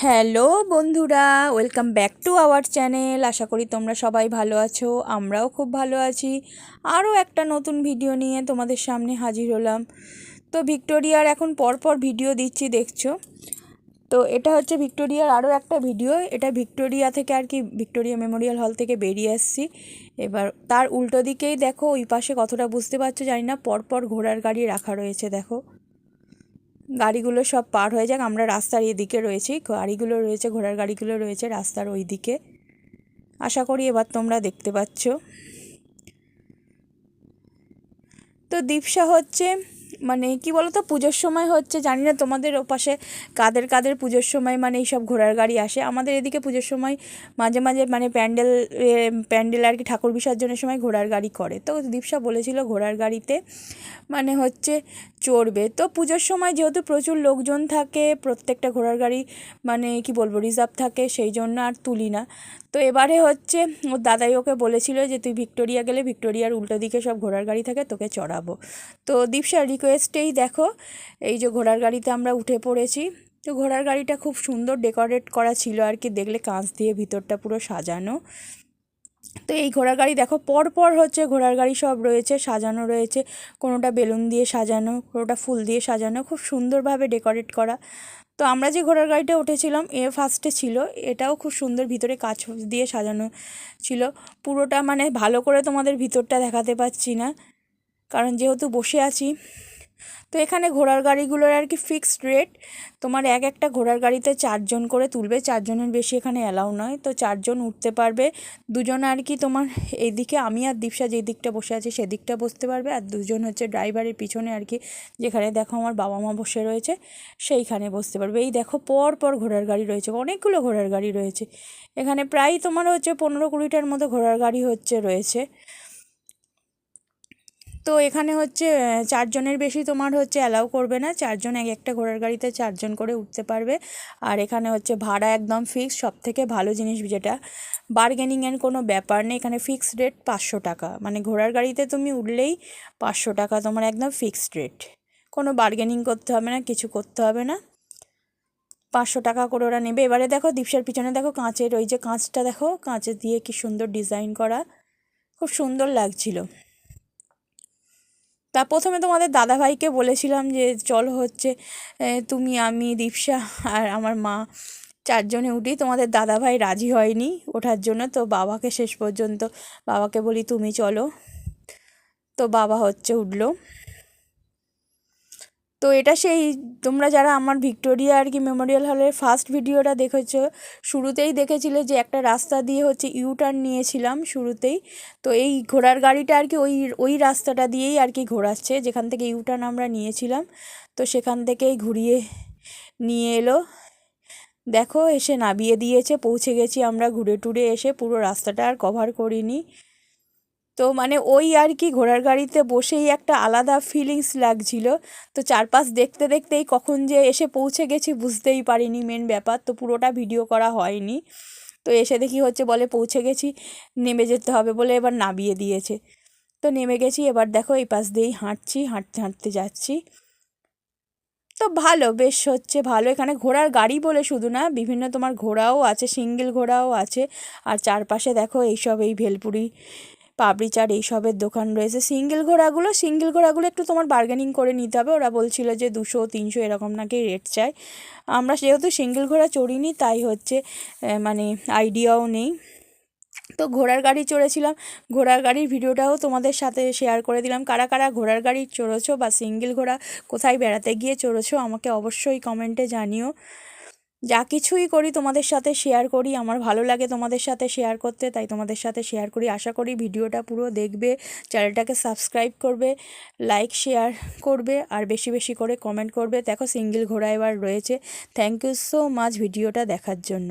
Hello বন্ধুরা, welcome back to our channel. আশা করি তোমরা সবাই ভালো আছো, আমরাও খুব ভালো আছি। আরও একটা নতুন ভিডিও নিয়ে তোমাদের সামনে হাজির হলাম। তো ভিক্টোরিয়ার এখন পরপর ভিডিও দিচ্ছি, দেখছো। তো এটা হচ্ছে ভিক্টোরিয়ার আরও একটা ভিডিও। এটা ভিক্টোরিয়া থেকে আর কি, ভিক্টোরিয়া মেমোরিয়াল হল থেকে বেরিয়ে আসছি। এবার তার উল্টো দিকেই দেখো, ওই পাশে কতটা বুঝতে পারছো জানি না, পরপর ঘোড়ার গাড়ি রাখা রয়েছে। দেখো গাড়িগুলো সব পার হয়ে যাক, আমরা রাস্তার এদিকে রয়েছি, গাড়িগুলো রয়েছে, ঘোড়ার গাড়িগুলো রয়েছে রাস্তার ওই দিকে। আশা করি এবার তোমরা দেখতে পাচ্ছ। তো দীপসা হচ্ছে মানে কি বলো তো, পুজোর সময় হচ্ছে, জানি না তোমাদের ওপাশে কাদের কাদের পুজোর সময় মানে এইসব ঘোড়ার গাড়ি আসে। আমাদের এদিকে পুজোর সময় মাঝে মাঝে মানে প্যান্ডেল আর কি, ঠাকুর বিসর্জনের সময় ঘোড়ার গাড়ি করে। তো দীপসা বলেছিল ঘোড়ার গাড়িতে মানে হচ্ছে চড়বে। তো পুজোর সময় যেহেতু প্রচুর লোকজন থাকে, প্রত্যেকটা ঘোড়ার গাড়ি মানে কি বলবো রিজার্ভ থাকে, সেই জন্য আর তুলি না। তো এবারে হচ্ছে ওর দাদাই ওকে বলেছিল যে তুই ভিক্টোরিয়া গেলে ভিক্টোরিয়ার উল্টো দিকে সব ঘোড়ার গাড়ি থাকে, তোকে চড়াবো। তো দীপসার রিকোয়েস্টেই দেখো এই যে ঘোড়ার গাড়িতে আমরা উঠে পড়েছি। তো ঘোড়ার গাড়িটা খুব সুন্দর ডেকোরেট করা ছিল আর কি, দেখলে কাঁচ দিয়ে ভিতরটা পুরো সাজানো। তো এই ঘোড়ার গাড়ি দেখো পরপর হচ্ছে ঘোড়ার গাড়ি সব রয়েছে, সাজানো রয়েছে, কোনোটা বেলুন দিয়ে সাজানো, কোনোটা ফুল দিয়ে সাজানো, খুব সুন্দরভাবে ডেকোরেট করা। তো আমরা যে ঘোড়ার গাড়িটা উঠেছিলাম ফার্স্টে ছিল, এটাও খুব সুন্দর ভিতরে কাচ দিয়ে সাজানো ছিল পুরোটা। মানে ভালো করে তোমাদের ভিতরটা দেখাতে পাচ্ছি না, কারণ যেহেতু বসে আছি। তো এখানে ঘোড়ার গাড়িগুলোর আর কি ফিক্সড রেট, তোমার একটা ঘোড়ার গাড়িতে 4জন করে তুলবে, 4জনের বেশি এখানে অ্যালাউ নয়। তো 4জন উঠতে পারবে, দুজন আর কি তোমার এইদিকে, আমি আর দীপসা যেই দিকটা বসে আছি সেদিকটা বসতে পারবে, আর দুজন হচ্ছে ড্রাইভারের পিছনে আর কি, যেখানে দেখো আমার বাবা মা বসে রয়েছে সেইখানে বসতে পারবে। এই দেখো পর পর ঘোড়ার গাড়ি রয়েছে, অনেকগুলো ঘোড়ার গাড়ি রয়েছে এখানে, প্রায় তোমার হচ্ছে 15-20টার মতো ঘোড়ার গাড়ি রয়েছে। তো এখানে হচ্ছে 4জনের বেশি তোমার হচ্ছে অ্যালাউ করবে না, 4জন একটা ঘোড়ার গাড়িতে 4জন করে উঠতে পারবে। আর এখানে হচ্ছে ভাড়া একদম ফিক্স, সব থেকে ভালো জিনিস যেটা, বার্গেনিংয়ের কোনো ব্যাপার নেই এখানে। ফিক্সড রেট 500 টাকা, মানে ঘোড়ার গাড়িতে তুমি উঠলেই 500 টাকা তোমার একদম ফিক্সড রেট, কোনো বার্গেনিং করতে হবে না, কিছু করতে হবে না, 500 টাকা করে ওরা নেবে। এবারে দেখো দীপসার পিছনে দেখো কাঁচের ওই যে কাঁচটা দেখো, কাঁচের দিয়ে কি সুন্দর ডিজাইন করা, খুব সুন্দর লাগছিল। তা প্রথমে তোমাদের দাদাভাইকে বলেছিলাম যে চলো হচ্ছে তুমি আমি দীপসা আর আমার মা 4জনে উঠি, তোমাদের দাদাভাই রাজি হয়নি ওঠার জন্য। তো বাবাকে শেষ পর্যন্ত বাবাকে বলি তুমি চলো, তো বাবা হচ্ছে উঠলো। তো এটা সেই, তোমরা যারা আমার ভিক্টোরিয়া আর কি মেমোরিয়াল হলের ফার্স্ট ভিডিওটা দেখেছো, শুরুতেই দেখেছিলে যে একটা রাস্তা দিয়ে হচ্ছে ইউটার্ন নিয়েছিলাম শুরুতেই। তো এই ঘোড়ার গাড়িটা আর কি ওই ওই রাস্তাটা দিয়েই আর কি ঘোরাচ্ছে, যেখান থেকে ইউটার্ন আমরা নিয়েছিলাম। তো সেখান থেকেই ঘুরিয়ে নিয়ে এলো, দেখো এসে নামিয়ে দিয়েছে, পৌঁছে গেছি আমরা ঘুরে টুরে এসে, পুরো রাস্তাটা আর কভার করিনি। তো মানে ওই আর কি ঘোড়ার গাড়িতে বসেই একটা আলাদা ফিলিংস লাগছিল। তো চারপাশ দেখতে দেখতেই কখন যে এসে পৌঁছে গেছি বুঝতেই পারিনি, মেন ব্যাপার। তো পুরোটা ভিডিও করা হয়নি। তো এসে দেখি হচ্ছে বলে পৌঁছে গেছি, নেমে যেতে হবে বলে এবার নামিয়ে দিয়েছে। তো নেমে গেছি, এবার দেখো এই পাশ দিয়েই হাঁটছি, হাঁটতে হাঁটতে যাচ্ছি। তো ভালো, বেশ হচ্ছে ভালো। এখানে ঘোড়ার গাড়ি বলে শুধু না, বিভিন্ন তোমার ঘোড়াও আছে, সিঙ্গেল ঘোড়াও আছে। আর চারপাশে দেখো এইসব এই ভেলপুরি পাপড়ি চাট এইসবের দোকান রয়েছে। সিঙ্গেল ঘোড়াগুলো একটু তোমার বার্গেনিং করে নিতে হবে, ওরা বলছিল যে 200-300 এরকম নাকি রেট চাই। আমরা যেহেতু সিঙ্গেল ঘোড়া চড়িনি তাই হচ্ছে মানে আইডিয়াও নেই। তো ঘোড়ার গাড়ি চড়েছিলাম, ঘোড়ার গাড়ির ভিডিওটাও তোমাদের সাথে শেয়ার করে দিলাম। কারা কারা ঘোড়ার গাড়ি চড়েছো বা সিঙ্গেল ঘোড়া কোথায় বেড়াতে গিয়ে চড়েছো আমাকে অবশ্যই কমেন্টে জানিও। যা কিছুই করি তোমাদের সাথে শেয়ার করি, আমার ভালো লাগে তোমাদের সাথে শেয়ার করতে, তাই তোমাদের সাথে শেয়ার করি। আশা করি ভিডিওটা পুরো দেখবে, চ্যানেলটাকে সাবস্ক্রাইব করবে, লাইক শেয়ার করবে, আর বেশি বেশি করে কমেন্ট করবে। দেখো সিঙ্গেল ঘোড়া এবার রয়েছে। থ্যাংক ইউ সো মাচ ভিডিওটা দেখার জন্য।